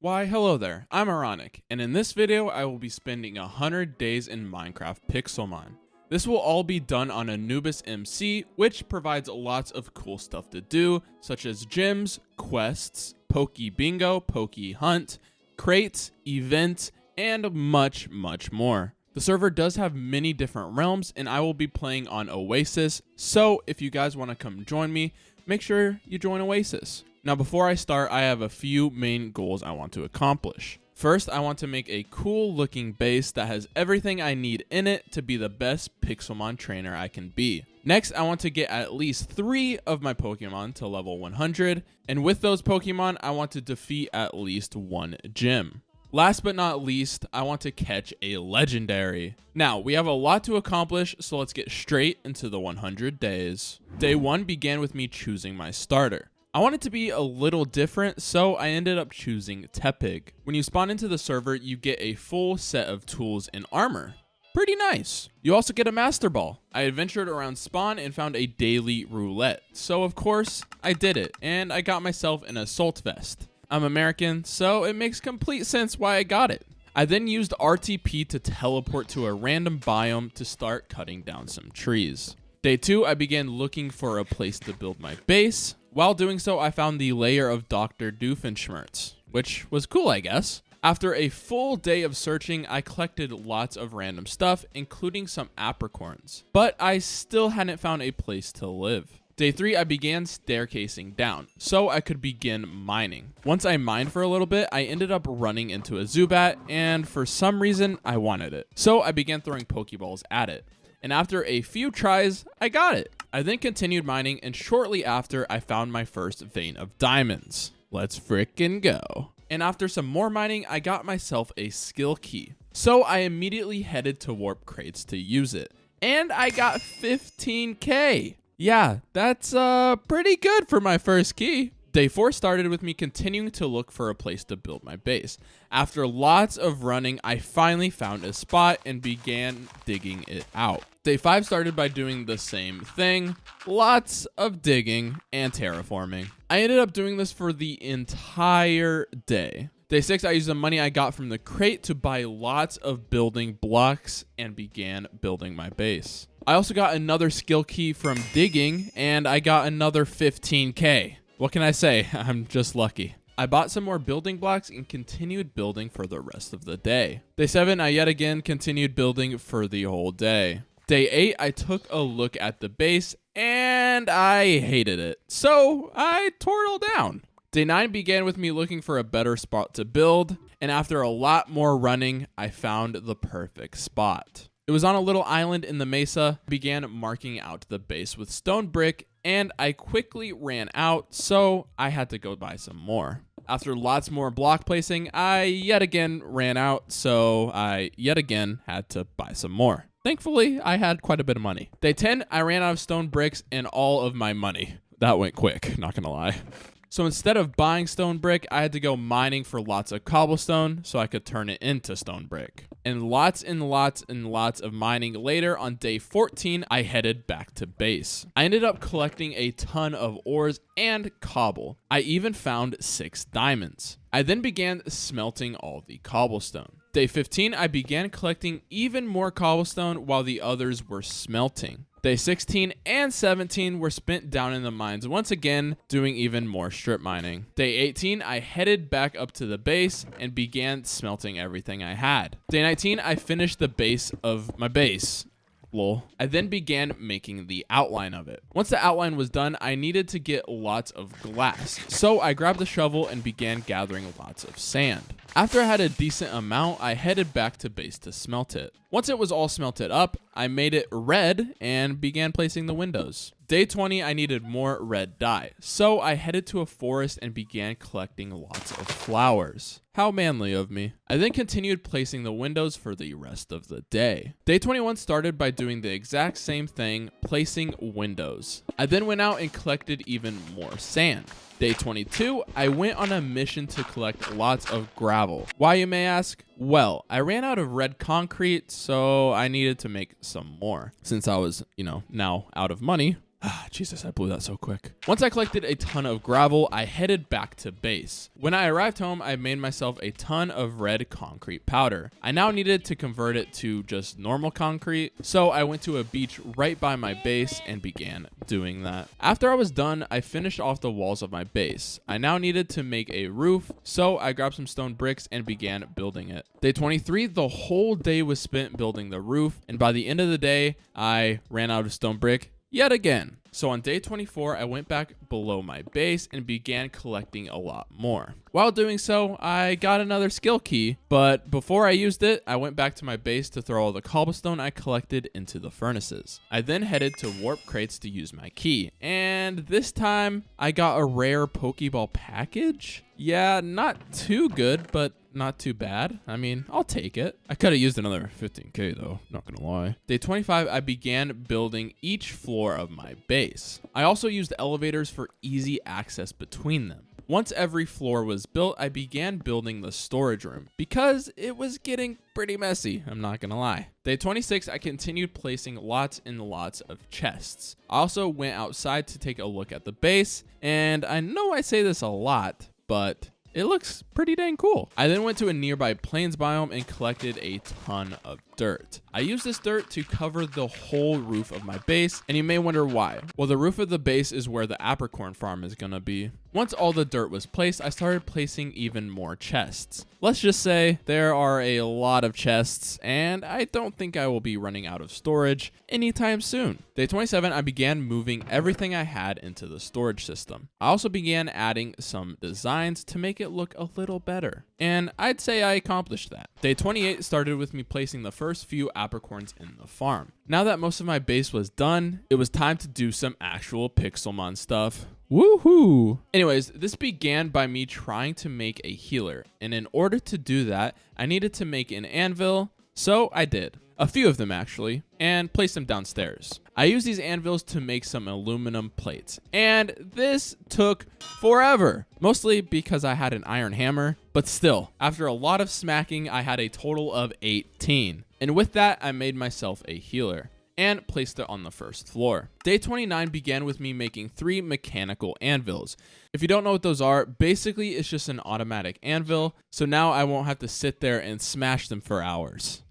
Why, hello there, I'm Ironiq, and in this video I will be spending 100 days in Minecraft Pixelmon. This will all be done on Anubis MC, which provides lots of cool stuff to do, such as gyms, quests, Poke Bingo, Poke Hunt, crates, events, and much more. The server does have many different realms, and I will be playing on Oasis, so if you guys want to come join me, make sure you join Oasis. Now before I start, I have a few main goals I want to accomplish. First, I want to make a cool looking base that has everything I need in it to be the best Pixelmon trainer I can be. Next, I want to get at least 3 of my Pokemon to level 100, and with those Pokemon, I want to defeat at least 1 gym. Last but not least, I want to catch a legendary. Now, we have a lot to accomplish, so let's get straight into the 100 days. Day 1 began with me choosing my starter. I want it to be a little different, so I ended up choosing Tepig. When you spawn into the server, you get a full set of tools and armor. Pretty nice. You also get a Master Ball. I adventured around spawn and found a daily roulette. So of course, I did it, and I got myself an assault vest. I'm American, so it makes complete sense why I got it. I then used RTP to teleport to a random biome to start cutting down some trees. Day 2, I began looking for a place to build my base. While doing so, I found the lair of Dr. Doofenshmirtz, which was cool, I guess. After a full day of searching, I collected lots of random stuff, including some apricorns, but I still hadn't found a place to live. Day 3, I began staircasing down, so I could begin mining. Once I mined for a little bit, I ended up running into a Zubat, and for some reason, I wanted it. So I began throwing Pokeballs at it. And after a few tries, I got it. I then continued mining, and shortly after, I found my first vein of diamonds. Let's frickin' go. And after some more mining, I got myself a skill key. So I immediately headed to warp crates to use it. And I got 15k. Yeah, that's pretty good for my first key. Day 4 started with me continuing to look for a place to build my base. After lots of running, I finally found a spot and began digging it out. Day 5 started by doing the same thing, lots of digging and terraforming. I ended up doing this for the entire day. Day 6, I used the money I got from the crate to buy lots of building blocks and began building my base. I also got another skill key from digging, and I got another 15k. What can I say? I'm just lucky. I bought some more building blocks and continued building for the rest of the day. Day 7, I yet again continued building for the whole day. Day 8, I took a look at the base and I hated it, so I tore it all down. Day 9 began with me looking for a better spot to build, and after a lot more running, I found the perfect spot. It was on a little island in the mesa. I began marking out the base with stone brick, and I quickly ran out, so I had to go buy some more. After lots more block placing, I yet again ran out, so I yet again had to buy some more. Thankfully, I had quite a bit of money. Day 10, I ran out of stone bricks and all of my money. That went quick, not gonna lie. So instead of buying stone brick, I had to go mining for lots of cobblestone so I could turn it into stone brick. And lots of mining later, on day 14, I headed back to base. I ended up collecting a ton of ores and cobble. I even found 6 diamonds. I then began smelting all the cobblestone. Day 15, I began collecting even more cobblestone while the others were smelting. Day 16 and 17 were spent down in the mines, once again doing even more strip mining. Day 18, I headed back up to the base and began smelting everything I had. Day 19, I finished the base of my base. Lol. I then began making the outline of it. Once the outline was done, I needed to get lots of glass, so I grabbed a shovel and began gathering lots of sand. After I had a decent amount, I headed back to base to smelt it. Once it was all smelted up, I made it red and began placing the windows. Day 20, I needed more red dye, so I headed to a forest and began collecting lots of flowers. How manly of me. I then continued placing the windows for the rest of the day. Day 21 started by doing the exact same thing, placing windows. I then went out and collected even more sand. Day 22, I went on a mission to collect lots of gravel. Why, you may ask? Well, I ran out of red concrete, so I needed to make some more. Since I was, now out of money. Jesus, I blew that so quick. Once I collected a ton of gravel, I headed back to base. When I arrived home, I made myself a ton of red concrete powder. I now needed to convert it to just normal concrete, so I went to a beach right by my base and began doing that. After I was done, I finished off the walls of my base. I now needed to make a roof, so I grabbed some stone bricks and began building it. Day 23, the whole day was spent building the roof, and by the end of the day, I ran out of stone brick yet again. So on day 24, I went back below my base and began collecting a lot more. While doing so, I got another skill key, but before I used it, I went back to my base to throw all the cobblestone I collected into the furnaces. I then headed to warp crates to use my key, and this time I got a rare Pokeball package. Yeah, not too good, but not too bad. I mean, I'll take it. I could have used another 15k though, not gonna lie. Day 25, I began building each floor of my base. I also used elevators for easy access between them. Once every floor was built, I began building the storage room because it was getting pretty messy, I'm not gonna lie. Day 26, I continued placing lots and lots of chests. I also went outside to take a look at the base, and I know I say this a lot, but it looks pretty dang cool. I then went to a nearby plains biome and collected a ton of dirt. I used this dirt to cover the whole roof of my base, and you may wonder why. Well, the roof of the base is where the apricorn farm is gonna be. Once all the dirt was placed, I started placing even more chests. Let's just say there are a lot of chests, and I don't think I will be running out of storage anytime soon. Day 27, I began moving everything I had into the storage system. I also began adding some designs to make it look a little better, and I'd say I accomplished that. Day 28 started with me placing the first few apricorns in the farm. Now that most of my base was done, it was time to do some actual Pixelmon stuff. Woohoo! Anyways, this began by me trying to make a healer, and in order to do that, I needed to make an anvil, so I did. A few of them actually, and placed them downstairs. I used these anvils to make some aluminum plates, and this took forever, mostly because I had an iron hammer, but still, after a lot of smacking, I had a total of 18. And with that, I made myself a healer and placed it on the first floor. Day 29 began with me making 3 mechanical anvils. If you don't know what those are, basically it's just an automatic anvil, so now I won't have to sit there and smash them for hours.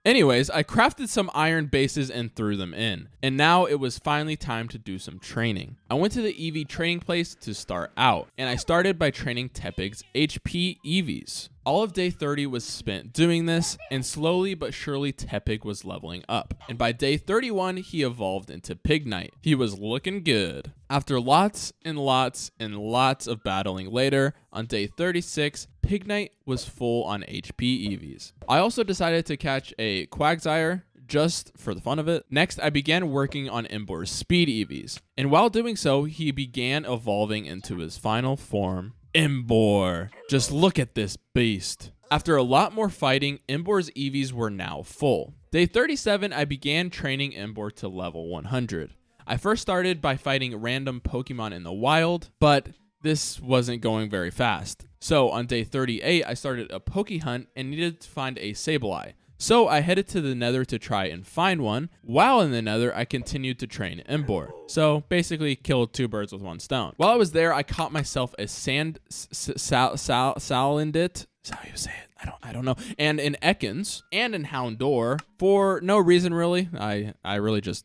Anyways, I crafted some iron bases and threw them in, and now it was finally time to do some training. I went to the EV training place to start out, and I started by training Tepig's HP EVs. All of day 30 was spent doing this, and slowly but surely Tepig was leveling up. And by day 31, he evolved into Pignite. He was looking good. After lots and lots and lots of battling later, on day 36, Pignite was full on HP EVs. I also decided to catch a Quagsire just for the fun of it. Next, I began working on Embor's speed EVs. And while doing so, he began evolving into his final form, Embor. Just look at this beast. After a lot more fighting, Embor's EVs were now full. Day 37, I began training Embor to level 100. I first started by fighting random Pokemon in the wild, but this wasn't going very fast. So on day 38, I started a Poke Hunt and needed to find a Sableye. So I headed to the Nether to try and find one. While in the Nether, I continued to train Embor. So basically killed 2 birds with 1 stone. While I was there, I caught myself a Salandit. Is that how you say it? I don't know. And in Ekans and in Houndour for no reason really. I really just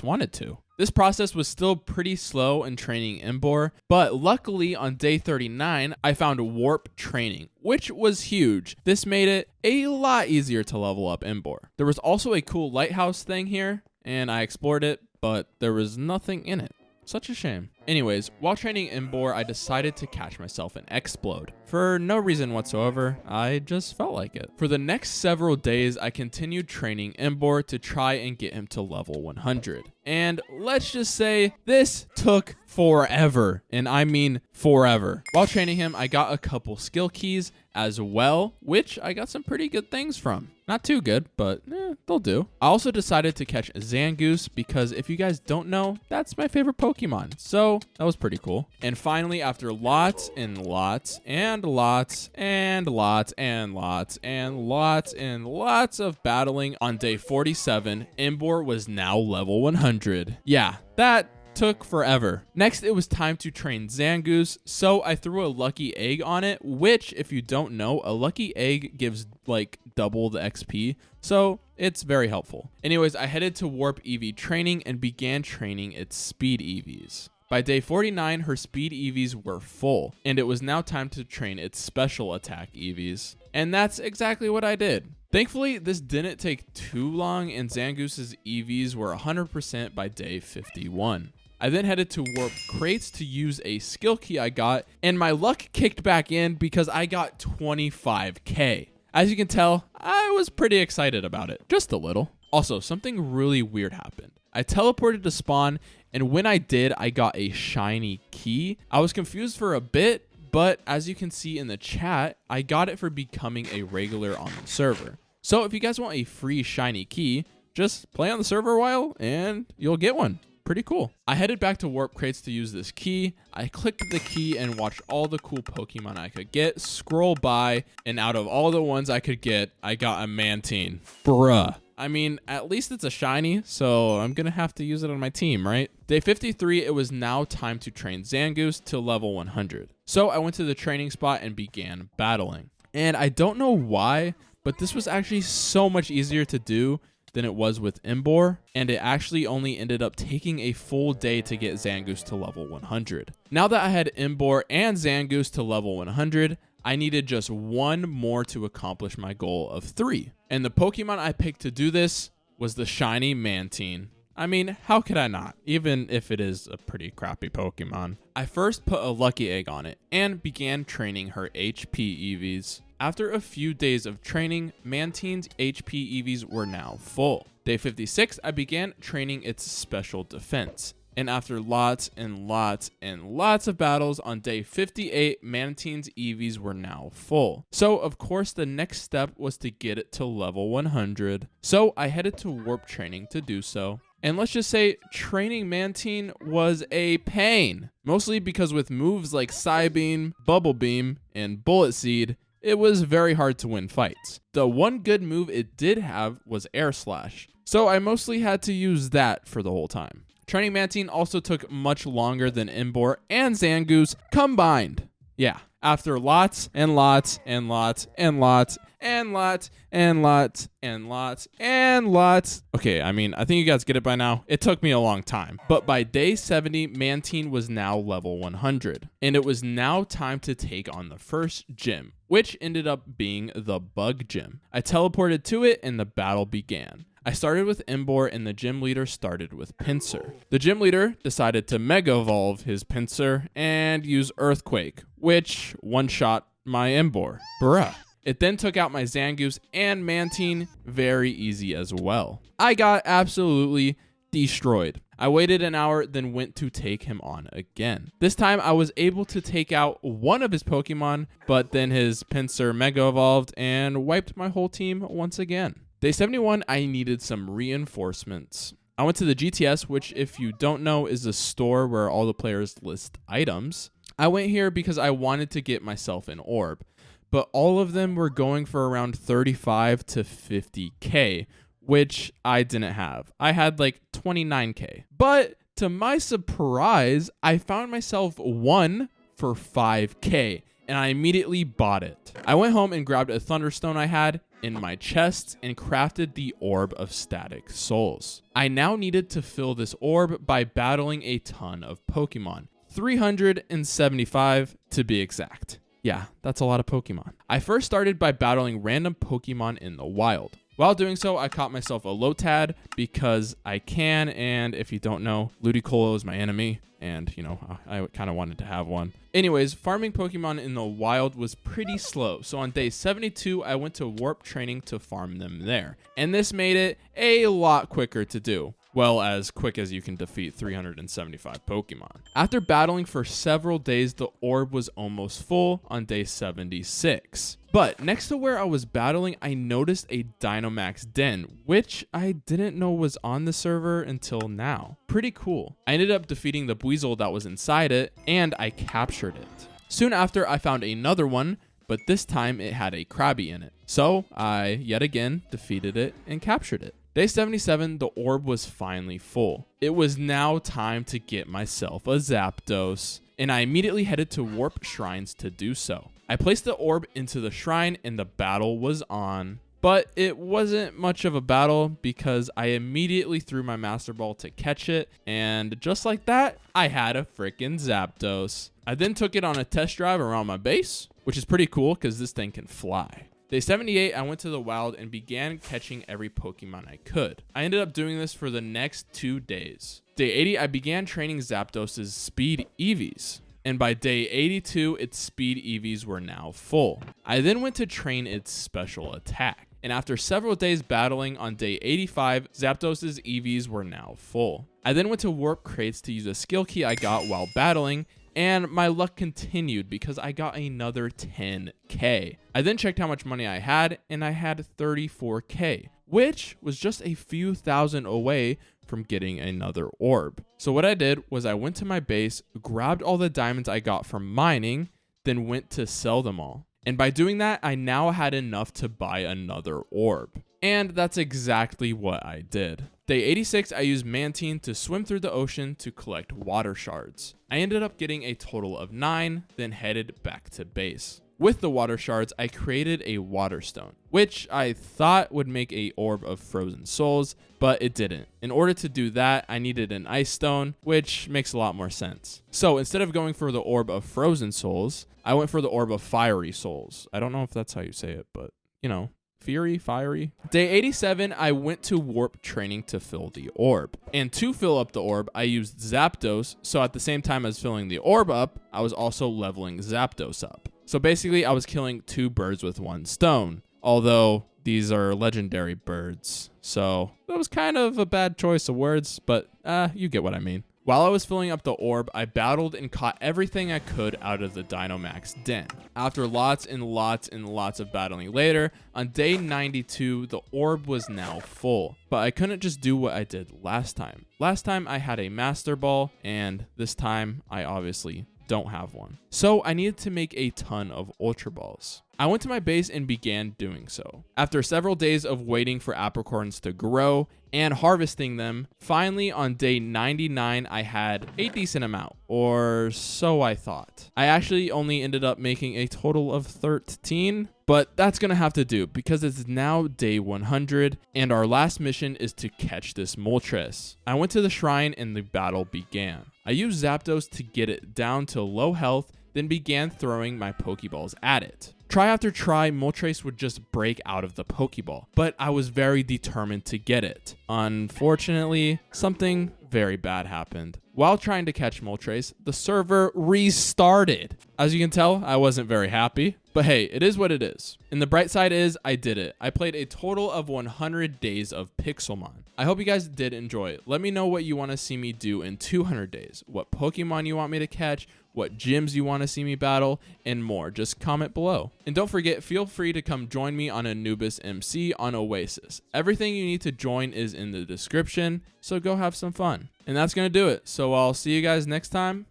wanted to. This process was still pretty slow in training Embor, but luckily on day 39, I found warp training, which was huge. This made it a lot easier to level up Embor. There was also a cool lighthouse thing here, and I explored it, but there was nothing in it. Such a shame. Anyways, while training Embor, I decided to catch myself an Explode. For no reason whatsoever, I just felt like it. For the next several days, I continued training Embor to try and get him to level 100. And let's just say this took forever, and I mean forever. While training him, I got a couple skill keys as well, which I got some pretty good things from. Not too good, but they'll do. I also decided to catch a Zangoose because if you guys don't know, that's my favorite Pokemon. So So that was pretty cool. And finally, after lots and lots and lots and lots and lots and lots and lots of battling, on day 47, Imbor was now level 100. Yeah, that took forever. Next, it was time to train Zangoose, so I threw a lucky egg on it, which, if you don't know, a lucky egg gives like double the XP, so it's very helpful. Anyways, I headed to Warp EV training and began training its speed EVs. By day 49, her speed EVs were full, and it was now time to train its special attack EVs. And that's exactly what I did. Thankfully, this didn't take too long, and Zangoose's EVs were 100% by day 51. I then headed to Warp Crates to use a skill key I got, and my luck kicked back in because I got 25k. As you can tell, I was pretty excited about it, just a little. Also, something really weird happened. I teleported to spawn, and when I did, I got a shiny key. I was confused for a bit, but as you can see in the chat, I got it for becoming a regular on the server. So if you guys want a free shiny key, just play on the server a while and you'll get one. Pretty cool. I headed back to Warp Crates to use this key. I clicked the key and watched all the cool Pokemon I could get scroll by, and out of all the ones I could get, I got a Mantine. Bruh. I mean, at least it's a shiny, so I'm gonna have to use it on my team, right? Day 53, it was now time to train Zangoose to level 100. So I went to the training spot and began battling. And I don't know why, but this was actually so much easier to do than it was with Imbor, and it actually only ended up taking a full day to get Zangoose to level 100. Now that I had Imbor and Zangoose to level 100, I needed just one more to accomplish my goal of 3. And the Pokemon I picked to do this was the shiny Mantine. I mean, how could I not, even if it is a pretty crappy Pokemon? I first put a lucky egg on it and began training her HP EVs. After a few days of training, Mantine's HP EVs were now full. Day 56, I began training its special defense. And after lots and lots and lots of battles, on day 58, Mantine's EVs were now full. So, of course, the next step was to get it to level 100. So, I headed to Warp Training to do so. And let's just say, training Mantine was a pain. Mostly because with moves like Psybeam, Bubble Beam, and Bullet Seed, it was very hard to win fights. The one good move it did have was Air Slash, so I mostly had to use that for the whole time. Training Mantine also took much longer than Imbor and Zangoose combined. Yeah, after lots and lots and lots and lots and lots and lots and lots and lots. Okay, I mean, I think you guys get it by now. It took me a long time. But by day 70, Mantine was now level 100. And it was now time to take on the first gym, which ended up being the Bug Gym. I teleported to it and the battle began. I started with Imbor and the gym leader started with Pinsir. The gym leader decided to Mega Evolve his Pinsir and use Earthquake, which one-shot my Imbor. Bruh. It then took out my Zangoose and Mantine, very easy as well. I got absolutely destroyed. I waited an hour, then went to take him on again. This time I was able to take out one of his Pokemon, but then his Pinsir Mega Evolved and wiped my whole team once again. Day 71, I needed some reinforcements. I went to the GTS, which if you don't know is a store where all the players list items. I went here because I wanted to get myself an orb, but all of them were going for around 35 to 50k, which I didn't have. I had like 29k. But to my surprise, I found myself one for 5k, and I immediately bought it. I went home and grabbed a Thunderstone I had in my chest and crafted the Orb of Static Souls. I now needed to fill this orb by battling a ton of Pokemon. 375 to be exact. Yeah, that's a lot of Pokemon. I first started by battling random Pokemon in the wild. While doing so, I caught myself a Lotad because I can, and if you don't know, Ludicolo is my enemy, and, you know, I kind of wanted to have one. Anyways, farming Pokemon in the wild was pretty slow, so on day 72, I went to Warp Training to farm them there, and this made it a lot quicker to do. well, as quick as you can defeat 375 Pokemon. After battling for several days, the orb was almost full on day 76. But next to where I was battling, I noticed a Dynamax den, which I didn't know was on the server until now. Pretty cool. I ended up defeating the Buizel that was inside it, and I captured it. Soon after, I found another one, but this time it had a Krabby in it. So I, yet again, defeated it and captured it. Day 77, the orb was finally full. It was now time to get myself a Zapdos, and I immediately headed to Warp Shrines to do so. I placed the orb into the shrine and the battle was on, but it wasn't much of a battle because I immediately threw my Master Ball to catch it, and just like that, I had a freaking Zapdos. I then took it on a test drive around my base, which is pretty cool because this thing can fly. Day 78, I went to the wild and began catching every Pokemon I could. I ended up doing this for the next 2 days. Day 80, I began training Zapdos' speed EVs. And by day 82, its speed EVs were now full. I then went to train its special attack. And after several days battling on day 85, Zapdos' EVs were now full. I then went to Warp Crates to use a skill key I got while battling, and my luck continued because I got another 10k. I then checked how much money I had, and I had 34k, which was just a few thousand away from getting another orb. So what I did was I went to my base, grabbed all the diamonds I got from mining, then went to sell them all. And by doing that, I now had enough to buy another orb. And that's exactly what I did. Day 86, I used Mantine to swim through the ocean to collect water shards. I ended up getting a total of 9, then headed back to base. With the water shards, I created a water stone, which I thought would make a orb of frozen souls, but it didn't. In order to do that, I needed an ice stone, which makes a lot more sense. So instead of going for the orb of frozen souls, I went for the orb of fiery souls. I don't know if that's how you say it, but you know, fiery. Day 87, I went to warp training to fill the orb. And to fill up the orb, I used Zapdos, so at the same time as filling the orb up, I was also leveling Zapdos up. So basically, I was killing 2 birds with 1 stone, although these are legendary birds. So that was kind of a bad choice of words, but you get what I mean. While I was filling up the orb, I battled and caught everything I could out of the Dynamax den. After lots and lots of battling later, on day 92, the orb was now full. But I couldn't just do what I did last time. Last time I had a Master Ball, and this time I obviously don't have one. So I needed to make a ton of Ultra Balls. I went to my base and began doing so. After several days of waiting for apricorns to grow and harvesting them, finally on day 99, I had a decent amount, or so I thought. I actually only ended up making a total of 13, but that's gonna have to do because it's now day 100 and our last mission is to catch this Moltres. I went to the shrine and the battle began. I used Zapdos to get it down to low health, then began throwing my Pokeballs at it. Try after try, Moltres would just break out of the Pokeball, but I was very determined to get it. Unfortunately, something very bad happened. While trying to catch Moltres, the server restarted. As you can tell, I wasn't very happy, but hey, it is what it is. And the bright side is I did it. I played a total of 100 days of Pixelmon. I hope you guys did enjoy it. Let me know what you want to see me do in 200 days, what Pokemon you want me to catch, what gyms you want to see me battle, and more. Just comment below. And don't forget, feel free to come join me on Anubis MC on Oasis. Everything you need to join is in the description, so go have some fun. And that's going to do it. So I'll see you guys next time.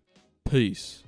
Peace.